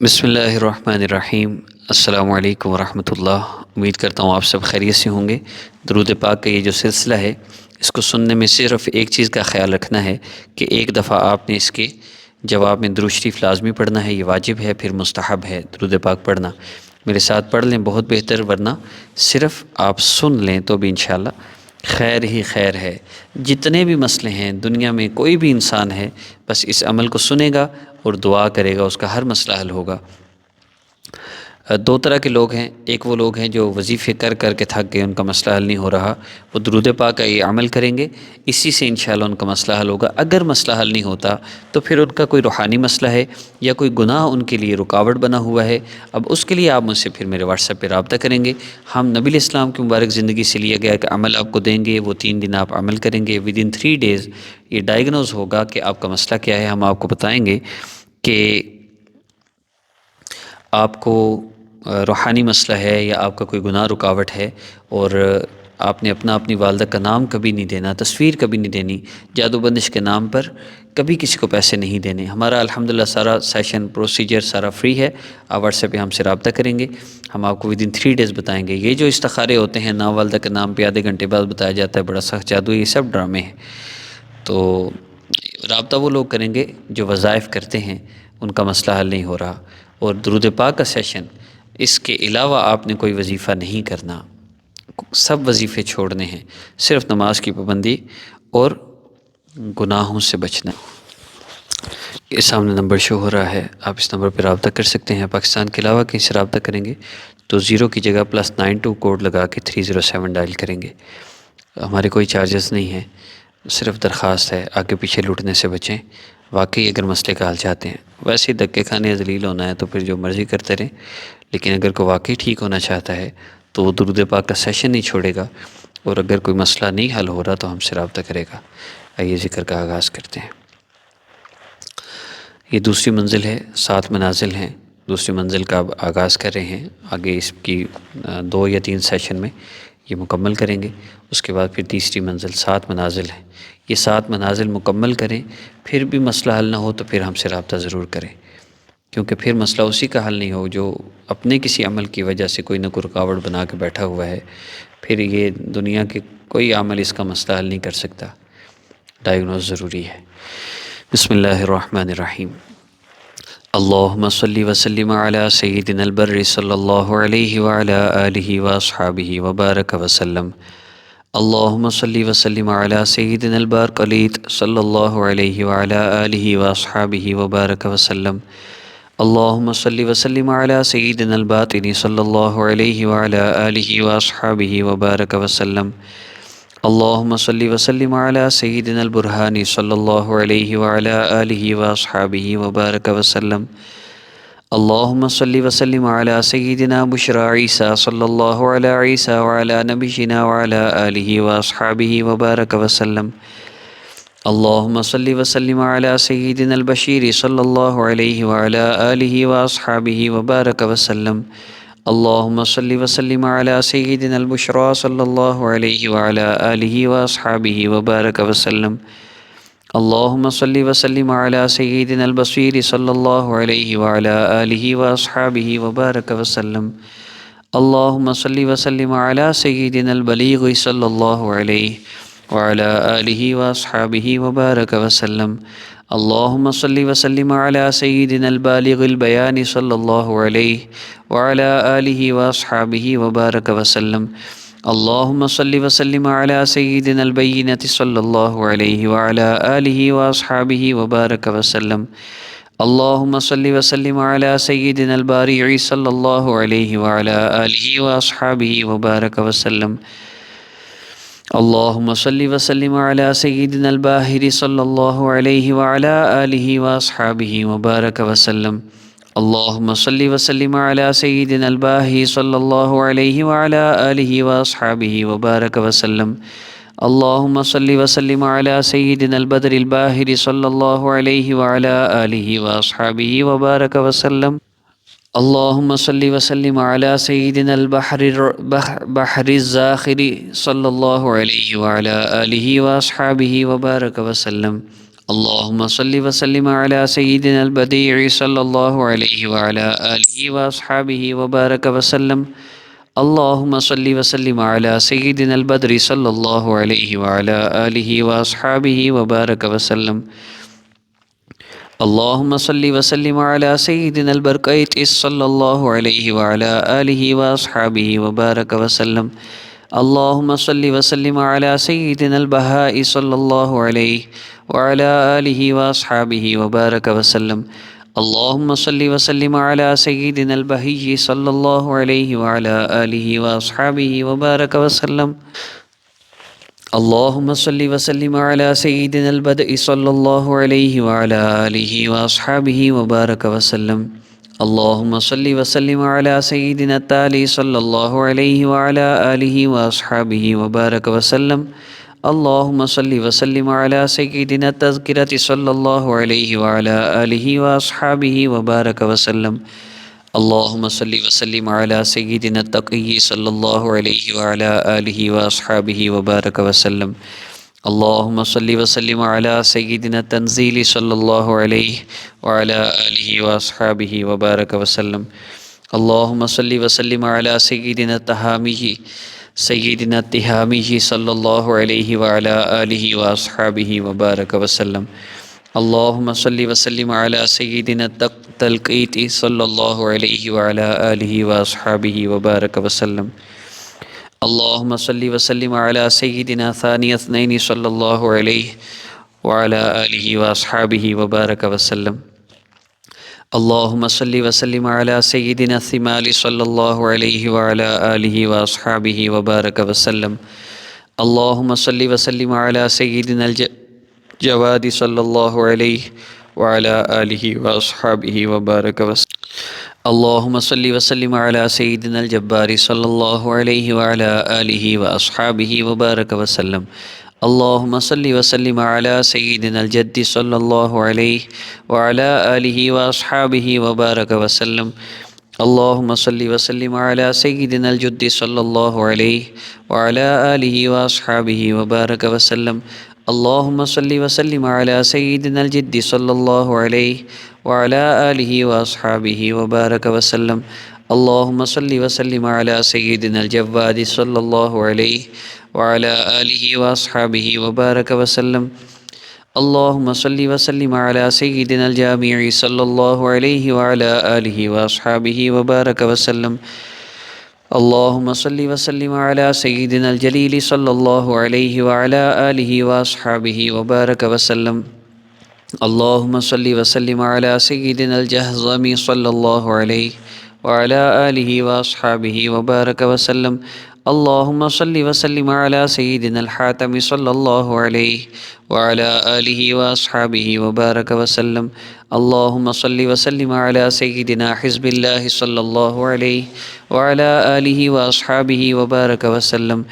بسم اللہ الرحمن الرحیم۔ السلام علیکم ورحمۃ اللہ۔ امید کرتا ہوں آپ سب خیریت سے ہوں گے۔ درود پاک کا یہ جو سلسلہ ہے، اس کو سننے میں صرف ایک چیز کا خیال رکھنا ہے کہ ایک دفعہ آپ نے اس کے جواب میں درود شریف لازمی پڑھنا ہے۔ یہ واجب ہے، پھر مستحب ہے درود پاک پڑھنا۔ میرے ساتھ پڑھ لیں بہت بہتر، ورنہ صرف آپ سن لیں تو بھی انشاءاللہ خیر ہی خیر ہے۔ جتنے بھی مسئلے ہیں دنیا میں، کوئی بھی انسان ہے، بس اس عمل کو سنے گا اور دعا کرے گا، اس کا ہر مسئلہ حل ہوگا۔ دو طرح کے لوگ ہیں، ایک وہ لوگ ہیں جو وظیفے کر کر کے تھک گئے، ان کا مسئلہ حل نہیں ہو رہا، وہ درود پاک کا یہ عمل کریں گے، اسی سے انشاءاللہ ان کا مسئلہ حل ہوگا۔ اگر مسئلہ حل نہیں ہوتا تو پھر ان کا کوئی روحانی مسئلہ ہے یا کوئی گناہ ان کے لیے رکاوٹ بنا ہوا ہے۔ اب اس کے لیے آپ مجھ سے پھر میرے واٹس ایپ پہ رابطہ کریں گے۔ ہم نبی علیہ السلام کی مبارک زندگی سے لیا گیا کہ عمل آپ کو دیں گے، وہ 3 دن آپ عمل کریں گے، ودن 3 days یہ ڈائگنوز ہوگا کہ آپ کا مسئلہ کیا ہے۔ ہم آپ کو بتائیں گے کہ آپ کو روحانی مسئلہ ہے یا آپ کا کوئی گناہ رکاوٹ ہے، اور آپ نے اپنی والدہ کا نام کبھی نہیں دینا، تصویر کبھی نہیں دینی، جادو بندش کے نام پر کبھی کسی کو پیسے نہیں دینے۔ ہمارا الحمدللہ سارا سیشن پروسیجر سارا فری ہے۔ آپ واٹس ایپ پہ ہم سے رابطہ کریں گے، ہم آپ کو ودن 3 days بتائیں گے۔ یہ جو استخارے ہوتے ہیں نام والدہ کے نام پہ آدھے گھنٹے بعد بتایا جاتا ہے، بڑا سخت جادو، یہ سب ڈرامے ہیں۔ تو رابطہ وہ لوگ کریں گے جو وظائف کرتے ہیں، ان کا مسئلہ حل نہیں ہو رہا۔ اور درود پاک کا سیشن، اس کے علاوہ آپ نے کوئی وظیفہ نہیں کرنا، سب وظیفے چھوڑنے ہیں، صرف نماز کی پابندی اور گناہوں سے بچنا۔ یہ سامنے نمبر شو ہو رہا ہے، آپ اس نمبر پہ رابطہ کر سکتے ہیں۔ پاکستان کے علاوہ کہیں سے رابطہ کریں گے تو 0 کی جگہ +92 کوڈ لگا کے 307 ڈائل کریں گے۔ ہمارے کوئی چارجز نہیں ہیں، صرف درخواست ہے آگے پیچھے لوٹنے سے بچیں۔ واقعی اگر مسئلے کا حل چاہتے ہیں، ویسے ہی دھکے کھانے ذلیل ہونا ہے تو پھر جو مرضی کرتے رہیں، لیکن اگر کوئی واقعی ٹھیک ہونا چاہتا ہے تو وہ درود پاک کا سیشن نہیں چھوڑے گا، اور اگر کوئی مسئلہ نہیں حل ہو رہا تو ہم سے رابطہ کرے گا۔ آئیے ذکر کا آغاز کرتے ہیں۔ یہ دوسری منزل ہے، 7 منازل ہیں، دوسری منزل کا اب آغاز کر رہے ہیں۔ آگے اس کی 2 یا 3 سیشن میں یہ مکمل کریں گے، اس کے بعد پھر تیسری منزل، 7 منازل ہیں۔ یہ 7 منازل مکمل کریں، پھر بھی مسئلہ حل نہ ہو تو پھر ہم سے رابطہ ضرور کریں، کیونکہ پھر مسئلہ اسی کا حل نہیں ہو جو اپنے کسی عمل کی وجہ سے کوئی نہ کوئی رکاوٹ بنا کے بیٹھا ہوا ہے۔ پھر یہ دنیا کے کوئی عمل اس کا مسئلہ حل نہیں کر سکتا، ڈائگنوز ضروری ہے۔ بسم اللہ الرحمن الرحیم۔ اللہم صلی وسلم علی سیدنا البر صلی اللہ علیہ وعلی آلہ واصحابہ وبارک وسلم۔ اللہم صلی وسلم علی سیدنا البارقلیت صلی اللہ علیہ وعلی آلہ واصحابہ وبارک وسلم۔ اللہم صلی وسلم علی سیدنا الباطن صلی اللہ علیہ وعلی آلہ واصحابہ وبارک وسلم۔ اللہم صلی وسلم علی سیدنا البرہان صلی اللہ علیہ وعلی آلہ واصحابہ وبارک وسلم۔ اللہم صلی وسلم علی سیدنا بشریٰ عیسیٰ صلی اللہ علی عیسیٰ وعلی نبینا وعلی آلہ واصحابہ وبارک وسلم۔ اللہم صلی وسلم علی سیدنا البشیر صلی اللہ علیہ وعلی آلہ واصحابہ وبارک وسلم۔ اللہم صلی وسلم علی سیدنا البشریٰ صلی اللہ علیہ وعلی آلہ واصحابہ وبارک وسلم۔ اللہم صلی وسلم علی سیدنا البصیر صلی اللہ علیہ وعلی آلہ واصحابہ وبارک وسلم۔ اللہم صلی وسلم علی سیدنا البلیغ صلی اللہ علیہ وعلی آلہ واصحابہ وبارک وسلم۔ اللہم صلی وسلم علی سیدنا البالغ البیان صلی اللہ علیہ وعلی آلہ واصحابہ وبارک وسلم۔ اللہم صلی وسلم علی سیدنا البینۃ صلی اللہ علیہ وعلی آلہ واصحابہ وبارک وسلم۔ اللہم صلی وسلم علی سیدنا البارع صلی اللہ علیہ وعلی آلہ واصحابہ وبارک وسلم۔ اللہم صلی وسلم علی سیدنا الباہر صلی اللہ علیہ وعلی آلہ واصحابہ وبارک وسلم۔ اللہم صلی وسلم علی سیدنا الباہی صلی اللہ علیہ وعلی آلہ واصحابہ وبارک وسلم۔ اللہم صلی وسلم علی سیدنا البدر الباہر صلی اللہ علیہ وعلی آلہ واصحابہ وبارک وسلم۔ اللہم صلی وسلم علی سیدنا بحر الزاخر صلی اللہ علیہ وعلی آلہ واصحابہ وبارک وسلم۔ اللهم صل وسلم على سيدنا البديع صلى الله عليه وعلى آله وأصحابه وبارك وسلم. اللهم صل وسلم على سيدنا البدر صلى الله عليه وعلى آله وأصحابه وبارك وسلم. اللهم صل وسلم على سيدنا البرقيت صلى الله عليه وعلى آله وأصحابه وبارك وسلم. اللهم صل وسلم على سيدنا البهاء صلى الله عليه وعلى آله وأصحابه وبارك وسلم. اللهم صل وسلم على سيدنا البهي صلى الله عليه وعلى آله وأصحابه وبارك وسلم. اللهم صل وسلم على سيدنا البدء صلى الله عليه وعلى آله وأصحابه وبارك وسلم. اللهم صل وسلم على سيدنا التالي صلى الله عليه وعلى آله وأصحابه وبارك وسلم. اللهم صل وسلم على سيدنا التذكرة صلى الله عليه وعلى آله وأصحابه وبارك وسلم. اللهم صل وسلم على سيدنا التقي صلى الله عليه وعلى آله وأصحابه وبارك وسلم. اللهم صل وسلم على سيدنا التنزيل صلى الله عليه وعلى آله وأصحابه وبارك وسلم. اللهم صل وسلم على سيدنا التهامي صلى الله عليه وعلى آله وأصحابه وبارك وسلم. اللهم صل وسلم على سيدنا التلقيت صلى الله عليه وعلى آله وأصحابه وبارك وسلم. اللهم صل وسلم على سيدنا ثاني اثنين صلى الله عليه وعلى آله وأصحابه وبارك وسلم. اللهم صل وسلم على سيدنا الثمال صلى الله عليه وعلى آله وأصحابه وبارك وسلم. اللهم صل وسلم على سيدنا الجواد صلى الله عليه وعلى آله وأصحابه وبارك وسلم. اللهم صل وسلم على سيدنا الجبار صلى الله عليه وعلى آله وأصحابه وبارك وسلم. اللهم صل وسلم على سيدنا الجد صلى الله عليه وعلى آله وأصحابه وبارك وسلم. اللهم صل وسلم على سيدنا الجد صلى الله عليه وعلى آله وأصحابه وبارك وسلم. اللهم صل وسلم على سيدنا الجد صلى الله عليه وعلى آله وأصحابه وبارك وسلم. اللهم صل وسلم على سيدنا الجواد صلى الله عليه وعلى آله وأصحابه وبارك وسلم. اللهم صل وسلم على سيدنا الجامع صلى الله عليه وعلى آله وأصحابه وبارك وسلم. اللهم صل وسلم على سيدنا الجليل صلى الله عليه وعلى آله وأصحابه وبارك وسلم. اللهم صل وسلم على سيدنا الجهضم صلى الله عليه وعلى آله وأصحابه وبارك وسلم. اللهم صل وسلم على سيدنا الحاتم صلى الله عليه وعلى آله وأصحابه وبارك وسلم. اللهم صل وسلم على سيدنا حزب الله صلى الله عليه وعلى آله وأصحابه وبارك وسلم.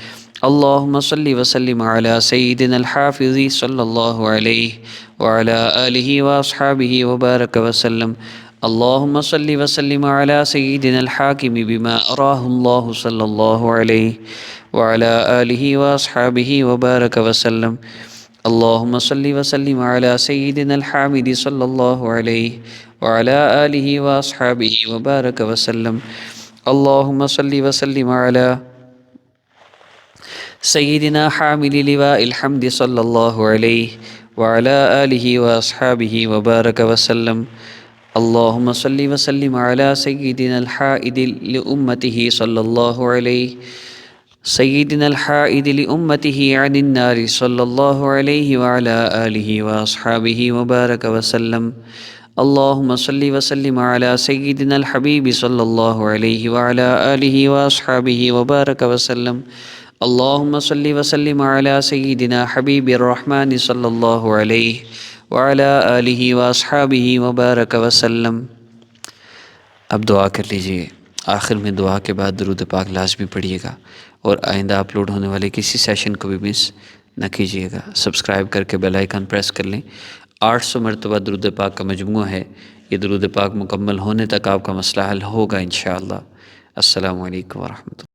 اللهم صل وسلم على سيدنا الحافظ صلى الله عليه وعلى آله وأصحابه وبارك وسلم. اللهم صل وسلم على سيدنا الحاكم بما أراه الله صلى الله عليه وعلى آله وأصحابه وبارك وسلم. اللهم صل وسلم على سيدنا الحامد صلى الله عليه وعلى آله وأصحابه وبارك وسلم. اللهم صل وسلم على سيدنا حامل لواء الحمد صلى الله عليه وعلى آله وأصحابه وبارك وسلم. اللهم صل وسلم على سيدنا الحائد لأمته صلى الله عليه سيدنا الحائد لأمته عن النار صلى الله عليه وعلى آله وأصحابه وبارك وسلم. اللهم صل وسلم على سيدنا الحبيب صلى الله عليه وعلى آله وأصحابه وبارك وسلم. اللهم صل وسلم على سيدنا حبيب الرحمن صلى الله عليه وعلى آلہ واصحابہ وبارک وسلم. اب دعا کر لیجئے. آخر میں دعا کے بعد درود پاک لازمی پڑھیے گا اور آئندہ اپلوڈ ہونے والے کسی سیشن کو بھی مس نہ کیجیے گا. سبسکرائب کر کے بیل آئیکن پریس کر لیں. 800 مرتبہ درود پاک کا مجموعہ ہے. یہ درود پاک مکمل ہونے تک آپ کا مسئلہ حل ہوگا انشاءاللہ. السلام علیکم ورحمۃ اللہ.